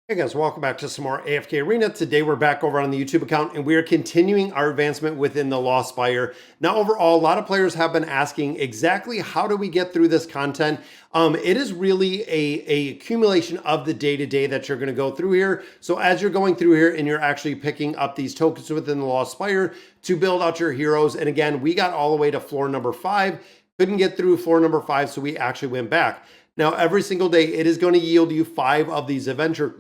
Hey guys, welcome back to some more AFK Arena. Today we're back over on the YouTube account and we are continuing our advancement within the Lost Spire. Now overall, a lot of players have been asking exactly how do we get through this content. It is really a accumulation of the day-to-day that you're going to go through here. So as you're going through here and you're actually picking up these tokens within the Lost Spire to build out your heroes. And again, we got all the way to floor number 5. Couldn't get through floor number 5, so we actually went back. Now every single day it is going to yield you 5 of these adventure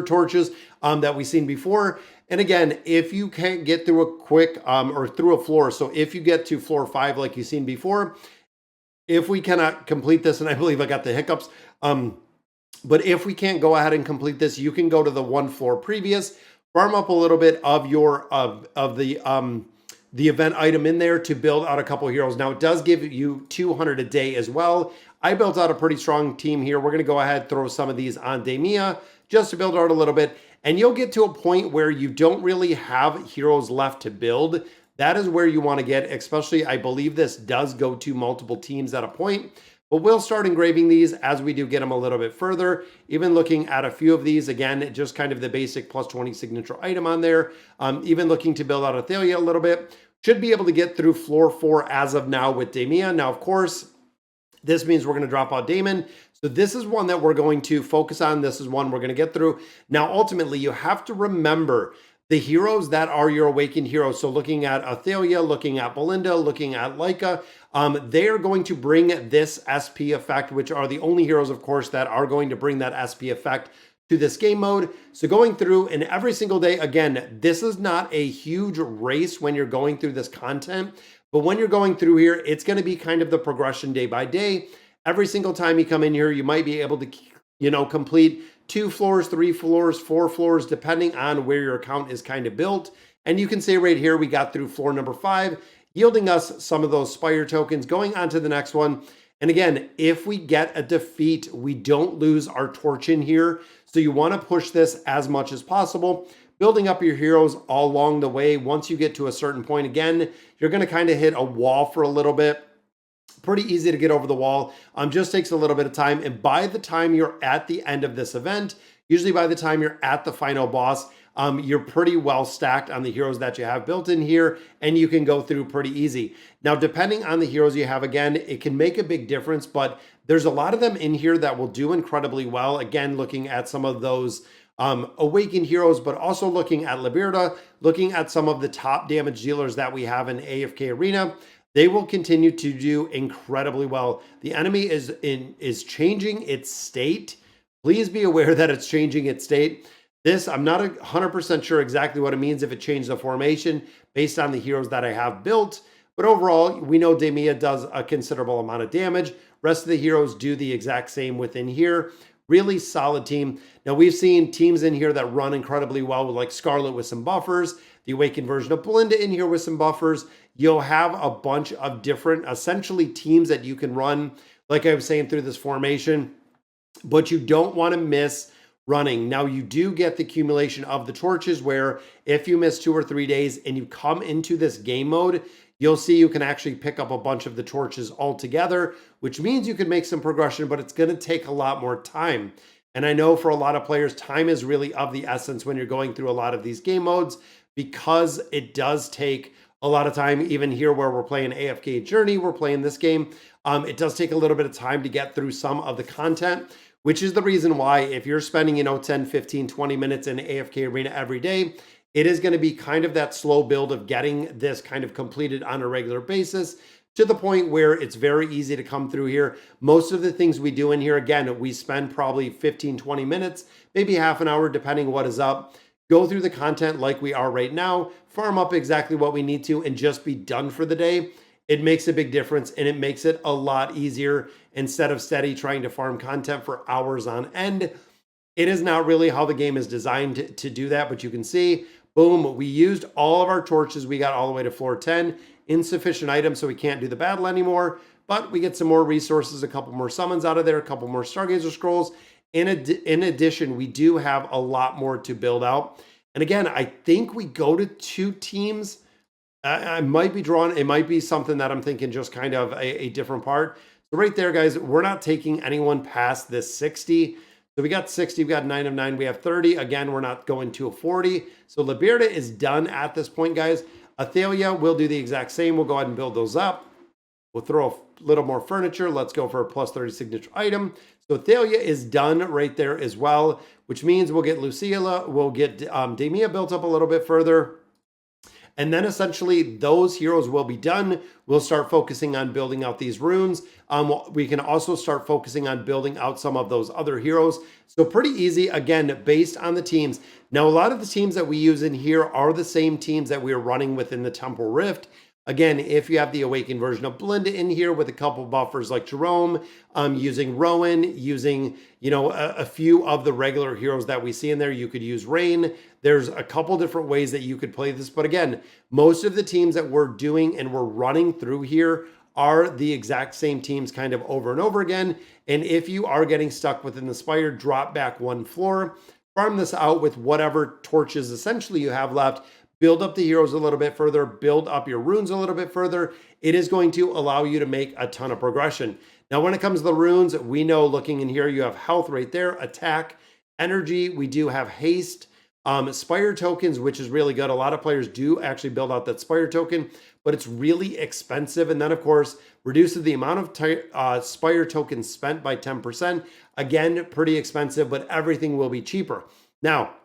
torches that we've seen before. And again, if you can't get through a quick or through a floor, so if you get to floor 5 like you've seen before, if we cannot complete this, and I believe I got the hiccups, but if we can't go ahead and complete this, you can go to the one floor previous, farm up a little bit of your of the event item in there to build out a couple heroes. Now it does give you 200 a day as well. I built out a pretty strong team here. We're going to go ahead and throw some of these on Demia just to build out a little bit. And you'll get to a point where you don't really have heroes left to build. That is where you want to get, especially I believe this does go to multiple teams at a point. But we'll start engraving these as we do get them a little bit further. Even looking at a few of these, again, just kind of the basic plus 20 signature item on there. Even looking to build out Athalia a little bit. Should be able to get through floor 4 as of now with Demia. Now, of course, this means we're going to drop out Damon. So this is one that we're going to focus on. This is one we're going to get through. Now, ultimately, you have to remember the heroes that are your awakened heroes. So looking at Athalia, looking at Belinda, looking at Leica, they are going to bring this SP effect, which are the only heroes, of course, that are going to bring that SP effect to this game mode. So going through and every single day, again, this is not a huge race when you're going through this content. But when you're going through here, it's going to be kind of the progression day by day. Every single time you come in here, you might be able to, complete 2 floors, 3 floors, 4 floors, depending on where your account is kind of built. And you can see right here, we got through floor number 5, yielding us some of those Spire tokens, going on to the next one. And again, if we get a defeat, we don't lose our torch in here. So you want to push this as much as possible, building up your heroes all along the way. Once you get to a certain point, again, you're going to kind of hit a wall for a little bit. Pretty easy to get over the wall. Just takes a little bit of time. And by the time you're at the end of this event, usually by the time you're at the final boss, you're pretty well stacked on the heroes that you have built in here, and you can go through pretty easy. Now, depending on the heroes you have, again, it can make a big difference, but there's a lot of them in here that will do incredibly well. Again, looking at some of those awakened heroes, but also looking at Liberta, looking at some of the top damage dealers that we have in AFK Arena, they will continue to do incredibly well. The enemy is changing its state. Please be aware that it's changing its state. This, I'm not 100% sure exactly what it means if it changed the formation based on the heroes that I have built. But overall, we know Demia does a considerable amount of damage. Rest of the heroes do the exact same within here. Really solid team. Now, we've seen teams in here that run incredibly well, with like Scarlet with some buffers, the awakened version of Belinda in here with some buffers. You'll have a bunch of different, essentially, teams that you can run, like I was saying, through this formation, but you don't want to miss running. Now, you do get the accumulation of the torches where if you miss 2 or 3 days and you come into this game mode, you'll see you can actually pick up a bunch of the torches all together, which means you can make some progression, but it's going to take a lot more time. And I know for a lot of players, time is really of the essence when you're going through a lot of these game modes, because it does take a lot of time. Even here where we're playing AFK Journey, we're playing this game. It does take a little bit of time to get through some of the content, which is the reason why if you're spending, 10, 15, 20 minutes in AFK Arena every day, it is going to be kind of that slow build of getting this kind of completed on a regular basis to the point where it's very easy to come through here. Most of the things we do in here, again, we spend probably 15, 20 minutes, maybe half an hour, depending what is up. Go through the content like we are right now, farm up exactly what we need to, and just be done for the day. It makes a big difference, and it makes it a lot easier instead of steady trying to farm content for hours on end. It is not really how the game is designed to do that, but you can see, boom, we used all of our torches. We got all the way to floor 10. Insufficient items, so we can't do the battle anymore, but we get some more resources, a couple more summons out of there, a couple more Stargazer scrolls. In addition, we do have a lot more to build out. And again, I think we go to 2 teams. I might be drawn. It might be something that I'm thinking just kind of a different part. So right there, guys, we're not taking anyone past this 60. So we got 60, we got 9 of 9, we have 30. Again, we're not going to a 40. So Liberta is done at this point, guys. Athalia will do the exact same. We'll go ahead and build those up. We'll throw a little more furniture. Let's go for a plus 30 signature item. So Thalia is done right there as well, which means we'll get Lucilla, we'll get Demia built up a little bit further. And then essentially those heroes will be done. We'll start focusing on building out these runes. We can also start focusing on building out some of those other heroes. So pretty easy, again, based on the teams. Now, a lot of the teams that we use in here are the same teams that we're running within the Temple Rift. Again, if you have the Awakened version of Belinda in here with a couple buffers like Jerome, using Rowan, using, a few of the regular heroes that we see in there, you could use Rain. There's a couple different ways that you could play this. But again, most of the teams that we're doing and we're running through here are the exact same teams kind of over and over again. And if you are getting stuck within the Spire, drop back one floor, farm this out with whatever torches essentially you have left. Build up the heroes a little bit further, build up your runes a little bit further. It is going to allow you to make a ton of progression. Now, when it comes to the runes, we know looking in here, you have health right there, attack, energy. We do have haste, Spire tokens, which is really good. A lot of players do actually build out that Spire token, but it's really expensive. And then, of course, reduces the amount of Spire tokens spent by 10%. Again, pretty expensive, but everything will be cheaper. Now,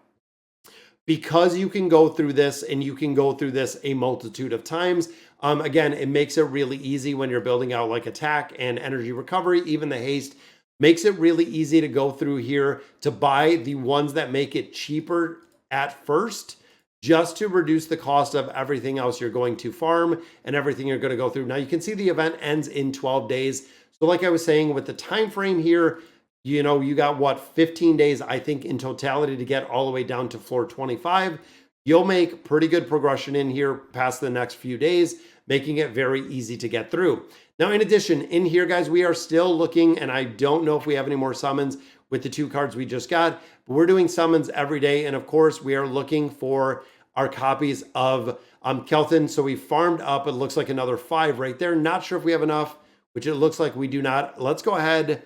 because you can go through this and you can go through this a multitude of times, again, it makes it really easy when you're building out like attack and energy recovery, even the haste, makes it really easy to go through here to buy the ones that make it cheaper at first, just to reduce the cost of everything else you're going to farm and everything you're going to go through. Now you can see the event ends in 12 days. So like I was saying, with the time frame here, you got what, 15 days, I think, in totality to get all the way down to floor 25. You'll make pretty good progression in here past the next few days, making it very easy to get through. Now, in addition, in here, guys, we are still looking, and I don't know if we have any more summons with the 2 cards we just got, but we're doing summons every day. And of course, we are looking for our copies of Kelton. So we farmed up, it looks like another 5 right there. Not sure if we have enough, which it looks like we do not. Let's go ahead.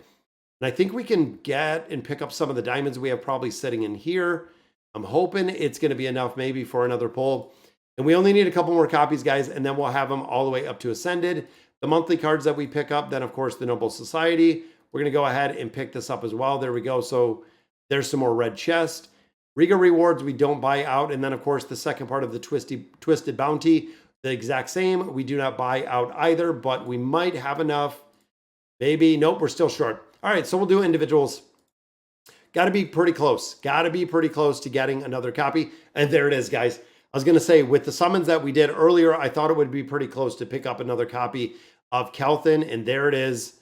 And I think we can get and pick up some of the diamonds we have probably sitting in here. I'm hoping it's going to be enough maybe for another pull. And we only need a couple more copies, guys, and then we'll have them all the way up to Ascended. The monthly cards that we pick up, then, of course, the Noble Society. We're going to go ahead and pick this up as well. There we go. So there's some more red chest. Riga rewards we don't buy out. And then, of course, the second part of the Twisted Bounty, the exact same. We do not buy out either, but we might have enough. Maybe. Nope, we're still short. All right, so we'll do individuals. Got to be pretty close. Got to be pretty close to getting another copy. And there it is, guys. I was going to say, with the summons that we did earlier, I thought it would be pretty close to pick up another copy of Kelton. And there it is.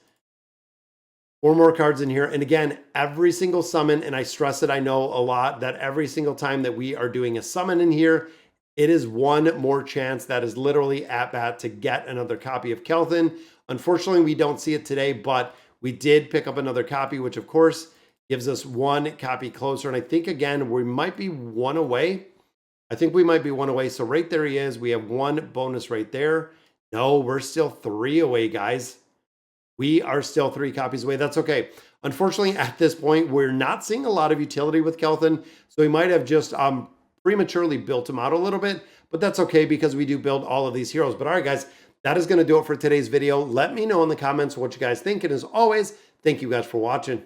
4 more cards in here. And again, every single summon, and I stress it, I know a lot, that every single time that we are doing a summon in here, it is 1 more chance that is literally at bat to get another copy of Kelton. Unfortunately, we don't see it today, but we did pick up another copy, which of course gives us 1 copy closer. And I think, again, we might be 1 away. I think we might be 1 away. So right there he is. We have 1 bonus right there. No, we're still 3 away, guys. We are still 3 copies away. That's okay. Unfortunately, at this point, we're not seeing a lot of utility with Kelton. So we might have just prematurely built him out a little bit. But that's okay because we do build all of these heroes. But all right, guys, that is going to do it for today's video. Let me know in the comments what you guys think. And as always, thank you guys for watching.